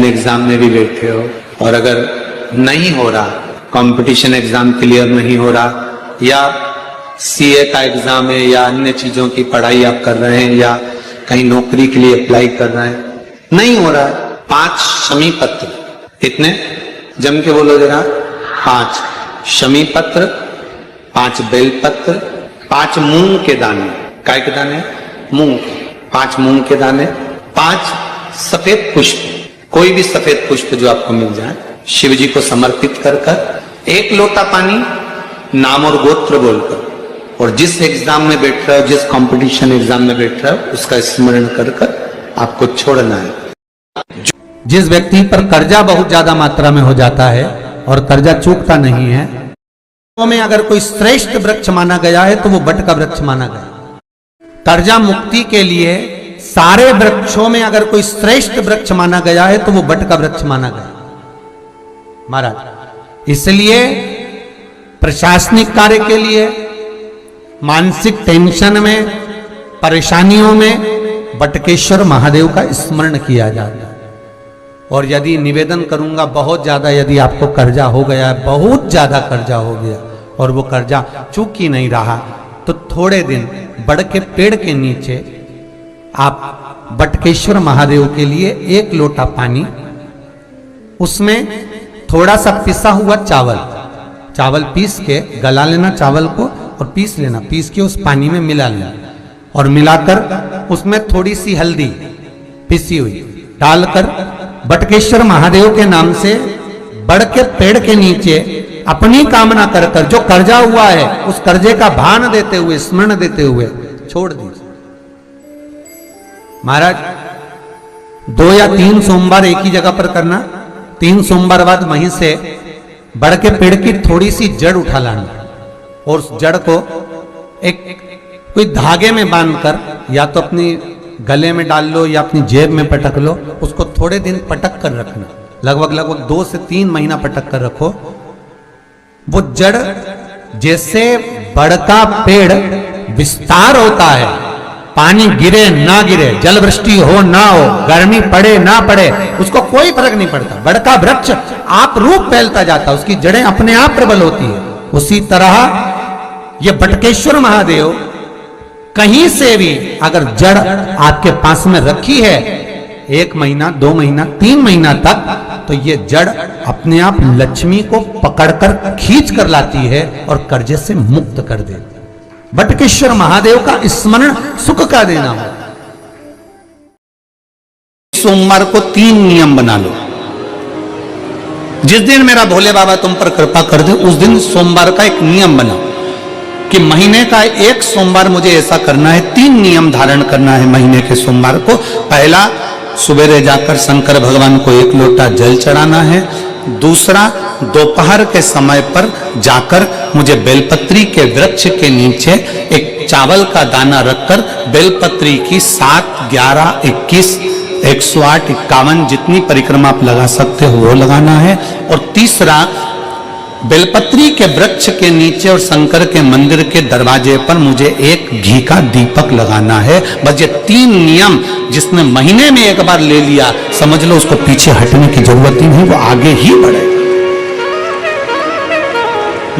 Exam में भी बैठे हो और अगर नहीं हो रहा, कंपटीशन एग्जाम क्लियर नहीं हो रहा, या सीए का एग्जाम है या अन्य चीजों की पढ़ाई आप कर रहे हैं या कहीं नौकरी के लिए अप्लाई कर रहे हैं, नहीं हो रहा, 5 शमी पत्र, कितने जम के बोलो जरा, 5 शमी पत्र, 5 बेल पत्र, 5 मूंग के दाने, काय के दाने, मूंग, 5 मूंग के दाने, 5 सफेद पुष्प, कोई भी सफेद पुष्प जो आपको मिल जाए, शिव जी को समर्पित कर कर 1 लोटा पानी, नाम और गोत्र बोलकर, और जिस एग्जाम में बैठ रहे हो, जिस कंपटीशन एग्जाम में बैठ रहे हो, उसका स्मरण कर कर आपको छोड़ना है। जिस व्यक्ति पर कर्जा बहुत ज्यादा मात्रा में हो जाता है और कर्जा चूकता नहीं है, तो में अगर कोई श्रेष्ठ वृक्ष माना गया है तो वो बट का वृक्ष माना गया। कर्जा मुक्ति के लिए सारे वृक्षों में अगर कोई श्रेष्ठ वृक्ष माना गया है तो वो बट का वृक्ष माना गया महाराज। इसलिए प्रशासनिक कार्य के लिए, मानसिक टेंशन में, परेशानियों में बटकेश्वर महादेव का स्मरण किया जाता है। और यदि निवेदन करूंगा, बहुत ज्यादा यदि आपको कर्जा हो गया, बहुत ज्यादा कर्जा हो गया और वो कर्जा चूक ही नहीं रहा, तो थोड़े दिन बड़ के पेड़ के नीचे आप बटकेश्वर महादेव के लिए 1 लोटा पानी, उसमें थोड़ा सा पिसा हुआ चावल पीस के गला लेना चावल को और पीस लेना, पीस के उस पानी में मिला लेना और मिलाकर उसमें थोड़ी सी हल्दी पिसी हुई डालकर बटकेश्वर महादेव के नाम से बड़ के पेड़ के नीचे अपनी कामना कर कर जो कर्जा हुआ है उस कर्जे का भान देते हुए, स्मरण देते हुए छोड़ दीजिए महाराज। 2 या 3 सोमवार एक ही जगह पर करना, 3 सोमवार बाद वहीं से बड़ के पेड़ की थोड़ी सी जड़ उठा लाना और उस जड़ को एक कोई धागे में बांधकर या तो अपनी गले में डाल लो या अपनी जेब में पटक लो, उसको थोड़े दिन पटक कर रखना, लगभग 2 से 3 महीना पटक कर रखो। वो जड़ जैसे बड़ का पेड़ विस्तार होता है, पानी गिरे ना गिरे, जल वृष्टि हो ना हो, गर्मी पड़े ना पड़े, उसको कोई फर्क नहीं पड़ता, बड़ का वृक्ष आप रूप फैलता जाता, उसकी जड़ें अपने आप प्रबल होती है। उसी तरह ये बटकेश्वर महादेव कहीं से भी अगर जड़ आपके पास में रखी है 1 महीना, 2 महीना, 3 महीना तक, तो ये जड़ अपने आप लक्ष्मी को पकड़कर खींच कर लाती है और कर्जे से मुक्त कर देती है। बटकेश्वर महादेव का स्मरण सुख का देना हो। सोमवार को 3 नियम बना लो। जिस दिन मेरा भोले बाबा तुम पर कृपा कर दे, उस दिन सोमवार का एक नियम बनाओ कि महीने का 1 सोमवार मुझे ऐसा करना है, 3 नियम धारण करना है महीने के सोमवार को। पहला, सुबेरे जाकर शंकर भगवान को 1 लोटा जल चढ़ाना है। दूसरा, दोपहर के समय पर जाकर मुझे बेलपत्री के वृक्ष के नीचे एक चावल का दाना रखकर बेलपत्री की 7, 11, 21, 108, 51 जितनी परिक्रमा आप लगा सकते हो वो लगाना है। और तीसरा, बेलपत्री के वृक्ष के नीचे और शंकर के मंदिर के दरवाजे पर मुझे एक घी का दीपक लगाना है। बस ये 3 नियम जिसने महीने में एक बार ले लिया, समझ लो उसको पीछे हटने की जरूरत ही नहीं, वो आगे ही बढ़े।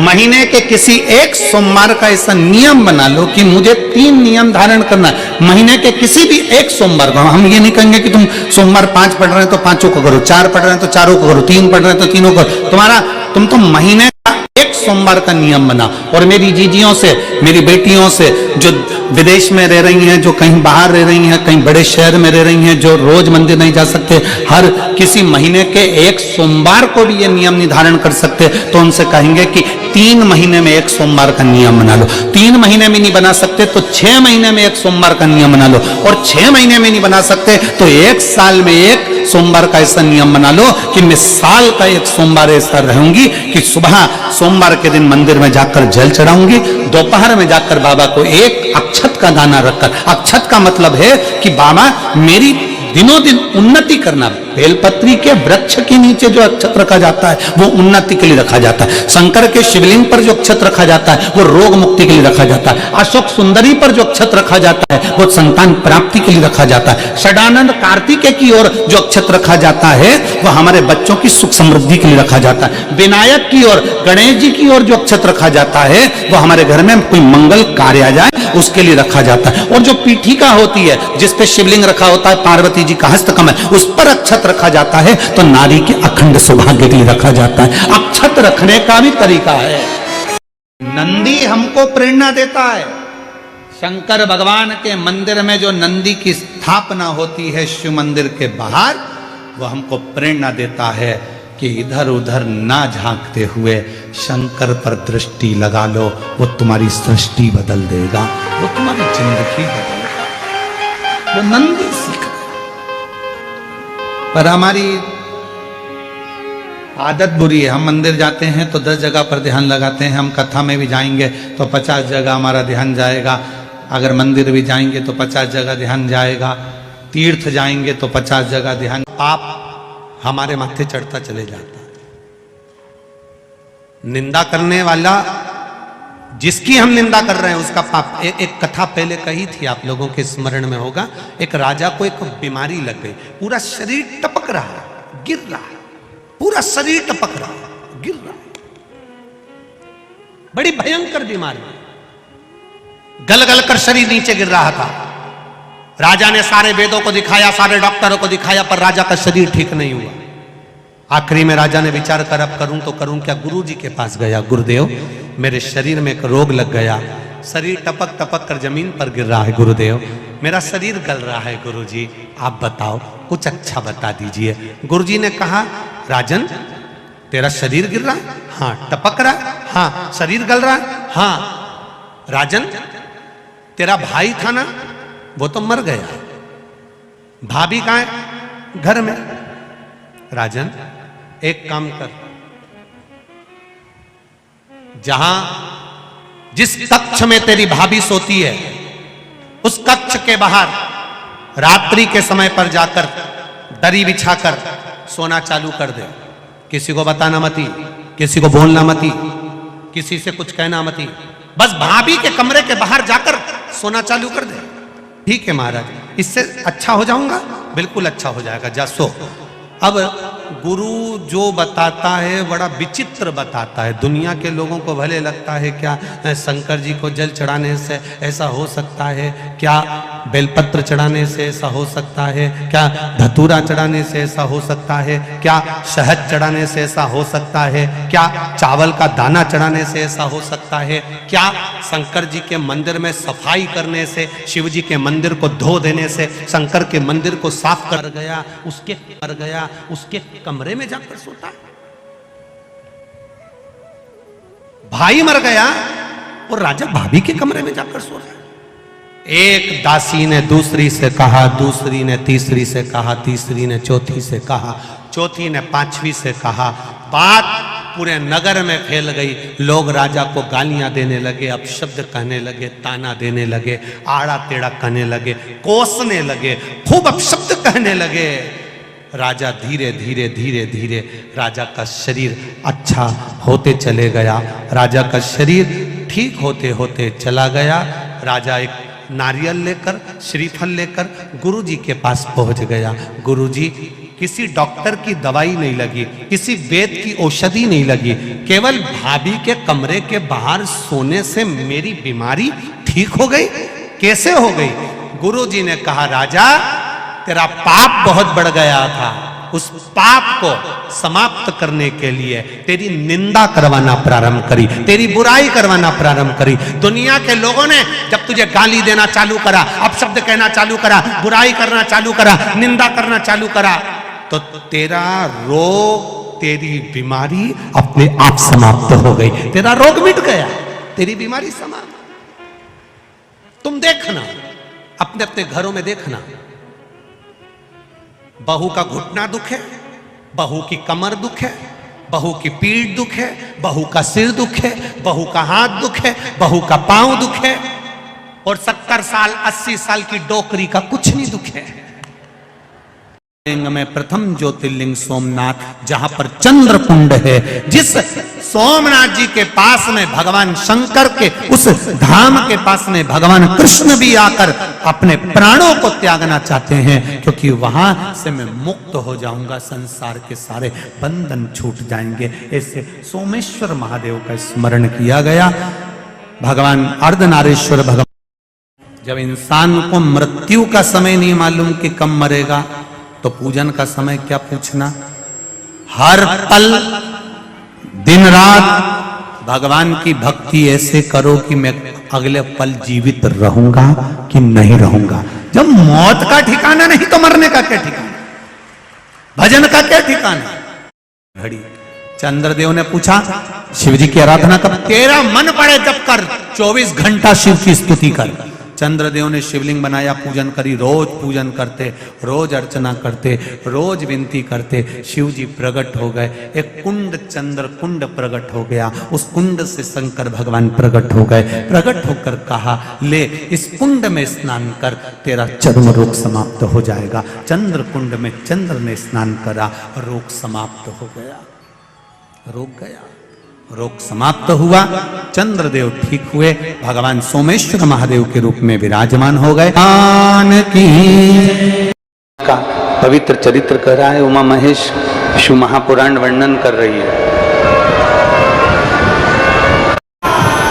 महीने के किसी एक सोमवार का ऐसा नियम बना लो कि मुझे 3 नियम धारण करना है महीने के किसी भी एक सोमवार को। हम ये नहीं कहेंगे कि तुम सोमवार 5 पढ़ रहे हैं तो 5 को करो, 4 पढ़ रहे हैं तो 4 को करो, 3 पढ़ रहे हैं तो 3 को करो। तुम तो महीने का एक सोमवार का नियम बना। और मेरी जीजियों से, मेरी बेटियों से जो विदेश में रह रही हैं, जो कहीं बाहर रह रही हैं, कहीं बड़े शहर में रह रही हैं, जो रोज मंदिर नहीं जा सकते, हर किसी महीने के एक सोमवार को भी ये नियम निर्धारण कर सकते, तो उनसे कहेंगे कि 3 महीने में एक सोमवार का नियम बना लो। 3 महीने में नहीं बना सकते तो 6 महीने में एक सोमवार का नियम बना लो। और 6 महीने में नहीं बना सकते तो 1 साल में एक सोमवार का ऐसा नियम बना लो कि मैं साल का एक सोमवार ऐसा रहूंगी कि सुबह सोमवार के दिन मंदिर में जाकर जल चढ़ाऊंगी, दोपहर में जाकर बाबा को एक अक्षत का दाना रखकर, अक्षत का मतलब है कि बाबा मेरी दिनों दिन उन्नति करना, बेलपत्री के वृक्ष के नीचे जो अक्षत रखा जाता है वो उन्नति के लिए रखा जाता है। शंकर के शिवलिंग पर जो अक्षत रखा जाता है वो रोग मुक्ति के लिए रखा जाता है। अशोक सुंदरी पर जो अक्षत रखा जाता है वो संतान प्राप्ति के लिए रखा जाता है। षडानंद कार्तिकेय की ओर जो अक्षत रखा जाता है वो हमारे बच्चों की सुख समृद्धि के लिए रखा जाता है। विनायक की ओर, गणेश जी की ओर जो अक्षत रखा जाता है वो हमारे घर में कोई मंगल कार्य आ जाए उसके लिए रखा जाता है। और जो पीठिका होती है जिस पे शिवलिंग रखा होता है, पार्वती जी का हस्तकमल, उस पर अक्षत रखा जाता है तो नारी के अखंड सौभाग्य के लिए रखा जाता है। अक्षत रखने का भी तरीका है। नंदी हमको प्रेरणा देता है। शंकर भगवान के मंदिर में जो नंदी की स्थापना होती है शिव मंदिर के बाहर, वो हमको प्रेरणा देता है कि इधर उधर ना झांकते हुए शंकर पर दृष्टि लगा लो, वो तुम्हारी सृष्टि बदल देगा, वो तुम्हारी जिंदगी बदलेगा। वो नंदी सीख गया। पर हमारी आदत बुरी है। हम मंदिर जाते हैं तो 10 जगह पर ध्यान लगाते हैं। हम कथा में भी जाएंगे तो 50 जगह हमारा ध्यान जाएगा। अगर मंदिर भी जाएंगे तो 50 जगह ध्यान जाएगा। तीर्थ जाएंगे तो 50 जगह ध्यान। पाप हमारे माथे चढ़ता चले जाता है। निंदा करने वाला, जिसकी हम निंदा कर रहे हैं उसका पाप। एक कथा पहले कही थी, आप लोगों के स्मरण में होगा। एक राजा को एक बीमारी लग गई, पूरा शरीर टपक रहा है, गिर रहा है, पूरा शरीर टपक रहा है, गिर रहा है। बड़ी भयंकर बीमारी, गल गल कर शरीर नीचे गिर रहा था। राजा ने सारे वेदों को दिखाया, सारे डॉक्टरों को दिखाया, पर राजा का शरीर ठीक नहीं हुआ। आखिरी में राजा ने विचार कर अब करूं तो करूं क्या। गुरु जी के पास गया, गुरुदेव मेरे शरीर में एक रोग लग गया, शरीर टपक टपक कर जमीन पर गिर रहा है, गुरुदेव मेरा शरीर गल रहा है, गुरु जी आप बताओ, कुछ अच्छा बता दीजिए। गुरु जी ने कहा, राजन तेरा शरीर गिर रहा है? हाँ। टपक रहा है? हाँ। शरीर गल रहा है? हाँ। राजन तेरा भाई था ना, वो तो मर गया, भाभी कहाँ है? घर में। राजन एक काम कर, जहां जिस कक्ष में तेरी भाभी सोती है उस कक्ष के बाहर रात्रि के समय पर जाकर दरी बिछाकर सोना चालू कर दे। किसी को बताना मती, किसी को बोलना मती, किसी से कुछ कहना मती, बस भाभी के कमरे के बाहर जाकर सोना चालू कर दे। ठीक है महाराज, इससे अच्छा हो जाऊंगा? बिल्कुल अच्छा हो जाएगा, जा सो। अब गुरु जो बताता है बड़ा विचित्र बताता है। दुनिया के लोगों को भले लगता है क्या शंकर जी को जल चढ़ाने से ऐसा हो सकता है, क्या बेलपत्र चढ़ाने से ऐसा हो सकता है, क्या धतूरा चढ़ाने से ऐसा हो सकता है, क्या शहद चढ़ाने से ऐसा हो सकता है, क्या चावल का दाना चढ़ाने से ऐसा हो सकता है, क्या शंकर जी के मंदिर में सफाई करने से, शिव जी के मंदिर को धो देने से शंकर के मंदिर को साफ कर गया, उसके कमरे में जाकर सोता है। भाई मर गया और राजा भाभी के कमरे में जाकर सो रहा है। एक दासी ने दूसरी से कहा, दूसरी ने तीसरी से कहा, तीसरी ने चौथी से कहा, चौथी ने पांचवी से कहा। बात पूरे नगर में फैल गई। लोग राजा को गालियां देने लगे, अपशब्द कहने लगे, ताना देने लगे, आड़ा टेढ़ा कहने लगे, कोसने लगे, खूब अपशब्द कहने लगे। राजा धीरे धीरे धीरे धीरे राजा का शरीर अच्छा होते चले गया, राजा का शरीर ठीक होते होते चला गया। राजा एक नारियल लेकर, श्रीफल लेकर गुरु जी के पास पहुंच गया। गुरु जी, किसी डॉक्टर की दवाई नहीं लगी, किसी वेद की औषधि नहीं लगी, केवल भाभी के कमरे के बाहर सोने से मेरी बीमारी ठीक हो गई। कैसे हो गई? गुरु जी ने कहा, राजा तेरा पाप बहुत बढ़ गया था, उस पाप को समाप्त करने के लिए तेरी निंदा करवाना प्रारंभ करी, तेरी बुराई करवाना प्रारंभ करी। दुनिया के लोगों ने जब तुझे गाली देना चालू करा, अपशब्द कहना चालू करा, बुराई करना चालू करा, निंदा करना चालू करा, तो तेरा रोग, तेरी बीमारी अपने आप समाप्त हो गई। तेरा रोग मिट गया, तेरी बीमारी समाप्त। तुम देखना, अपने अपने घरों में देखना, बहू का घुटना दुख है, बहू की कमर दुख है, बहू की पीठ दुख है, बहू का सिर दुख है, बहू का हाथ दुख है, बहू का पांव दुख है, और 70 साल 80 साल की डोकरी का कुछ नहीं दुख है। लिंग में प्रथम ज्योतिर्लिंग सोमनाथ, जहां पर चंद्र कुंड है, जिस सोमनाथ जी के पास में भगवान शंकर के उस धाम के पास में भगवान कृष्ण भी आकर अपने प्राणों को त्यागना चाहते हैं, क्योंकि वहां से मैं मुक्त हो जाऊंगा, संसार के सारे बंधन छूट जाएंगे। ऐसे सोमेश्वर महादेव का स्मरण किया गया। भगवान अर्धनारीश्वर भगवान, जब इंसान को मृत्यु का समय नहीं मालूम कि कब मरेगा, तो पूजन का समय क्या पूछना। हर पल दिन रात भगवान की भक्ति ऐसे करो कि मैं अगले पल जीवित रहूंगा कि नहीं रहूंगा। जब मौत का ठिकाना नहीं तो मरने का क्या ठिकाना, भजन का क्या ठिकाना। घड़ी चंद्रदेव ने पूछा शिव जी की आराधना कब, तेरा मन पड़े जब कर, 24 घंटा शिव की स्तुति कर। चंद्रदेव ने शिवलिंग बनाया, पूजन करी, रोज पूजन करते, रोज अर्चना करते, रोज विनती करते, शिव जी प्रकट हो गए। एक कुंड, चंद्र कुंड प्रकट हो गया, उस कुंड से शंकर भगवान प्रकट हो गए। प्रकट होकर कहा, ले इस कुंड में स्नान कर, तेरा चर्म रोग समाप्त हो जाएगा। चंद्र कुंड में चंद्र ने स्नान करा, रोग समाप्त हो गया। रोग गया, रोग समाप्त हुआ, चंद्रदेव ठीक हुए, भगवान सोमेश्वर महादेव के रूप में विराजमान हो गए। का पवित्र चरित्र कर रहा है उमा महेश, शिव महापुराण वर्णन कर रही है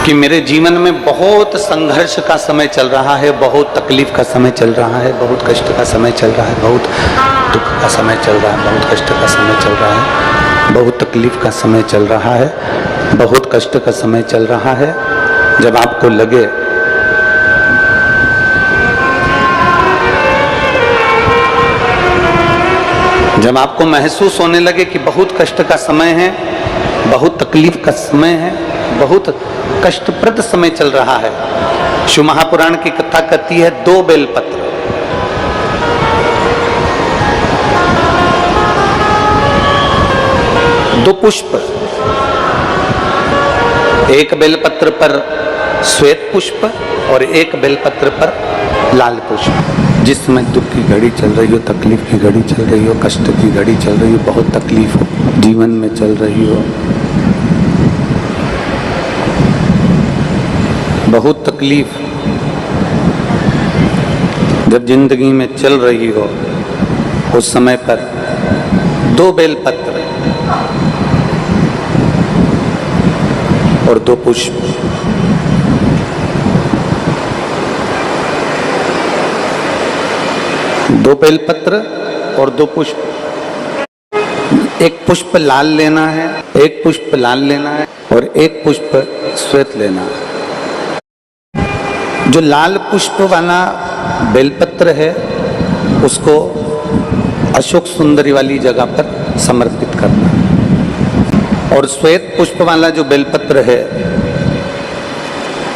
कि मेरे जीवन में बहुत संघर्ष का समय चल रहा है, बहुत तकलीफ का समय चल रहा है, बहुत कष्ट का समय चल रहा है, बहुत दुख का समय चल रहा है, बहुत कष्ट का समय चल रहा है, बहुत तकलीफ का समय चल रहा है, बहुत कष्ट का समय चल रहा है। जब आपको लगे जब आपको महसूस होने लगे कि बहुत कष्ट का समय है, बहुत तकलीफ का समय है, बहुत कष्टप्रद समय चल रहा है, शिव महापुराण की कथा कहती है 2 बेलपत्र, दो पुष्प, एक बेलपत्र पर श्वेत पुष्प और एक बेलपत्र पर लाल पुष्प। जिस समय दुख की घड़ी चल रही हो, तकलीफ की घड़ी चल रही हो, कष्ट की घड़ी चल रही हो, बहुत तकलीफ जीवन में चल रही हो, बहुत तकलीफ जब जिंदगी में चल रही हो, उस समय पर 2 बेलपत्र और 2 पुष्प, दो बेलपत्र और 2 पुष्प, एक पुष्प लाल लेना है, एक पुष्प लाल लेना है और एक पुष्प श्वेत लेना है। जो लाल पुष्प वाला बेलपत्र है उसको अशोक सुंदरी वाली जगह पर समर्पित करना है, और श्वेत पुष्प वाला जो बेलपत्र है,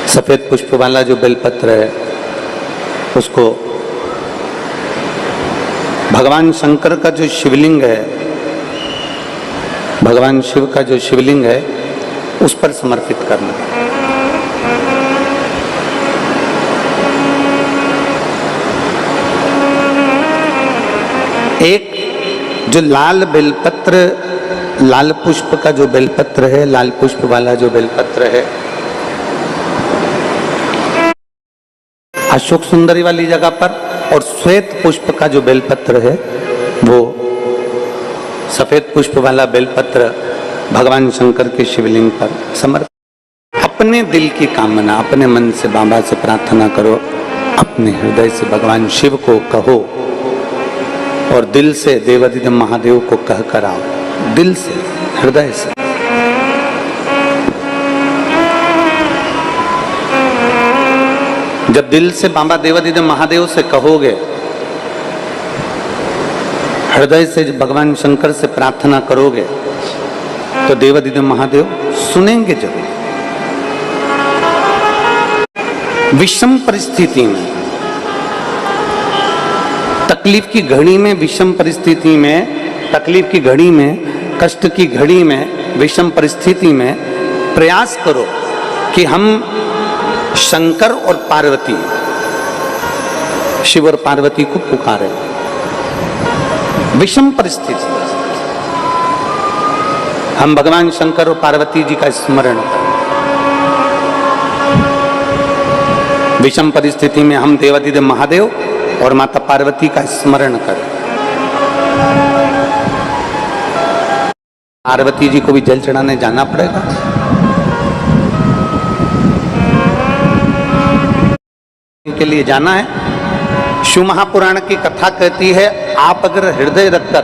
सफेद पुष्प वाला जो बेलपत्र है, उसको भगवान शंकर का जो शिवलिंग है, भगवान शिव का जो शिवलिंग है उस पर समर्पित करना। एक जो लाल बेलपत्र, लाल पुष्प का जो बेलपत्र है, लाल पुष्प वाला जो बेलपत्र है, अशोक सुंदरी वाली जगह पर, और श्वेत पुष्प का जो बेलपत्र है वो सफेद पुष्प वाला बेलपत्र भगवान शंकर के शिवलिंग पर समर्पित। अपने दिल की कामना अपने मन से बाबा से प्रार्थना करो, अपने हृदय से भगवान शिव को कहो और दिल से देवाधिदेव महादेव को कह कर आओ, दिल से, हृदय से। जब दिल से बाबा देवाधिदेव महादेव से कहोगे, हृदय से भगवान शंकर से प्रार्थना करोगे, तो देवाधिदेव महादेव सुनेंगे जरूर। विषम परिस्थिति में, तकलीफ की घड़ी में, विषम परिस्थिति में, तकलीफ की घड़ी में, कष्ट की घड़ी में, विषम परिस्थिति में प्रयास करो कि हम शंकर और पार्वती, शिव और पार्वती को पुकारे। विषम परिस्थिति, हम भगवान शंकर और पार्वती जी का स्मरण करें। विषम परिस्थिति में हम देवाधिदेव महादेव और माता पार्वती का स्मरण करें। पार्वती जी को भी जल चढ़ाने जाना पड़ेगा। के लिए जाना है। शिव महापुराण की कथा कहती है, आप अगर हृदय रखकर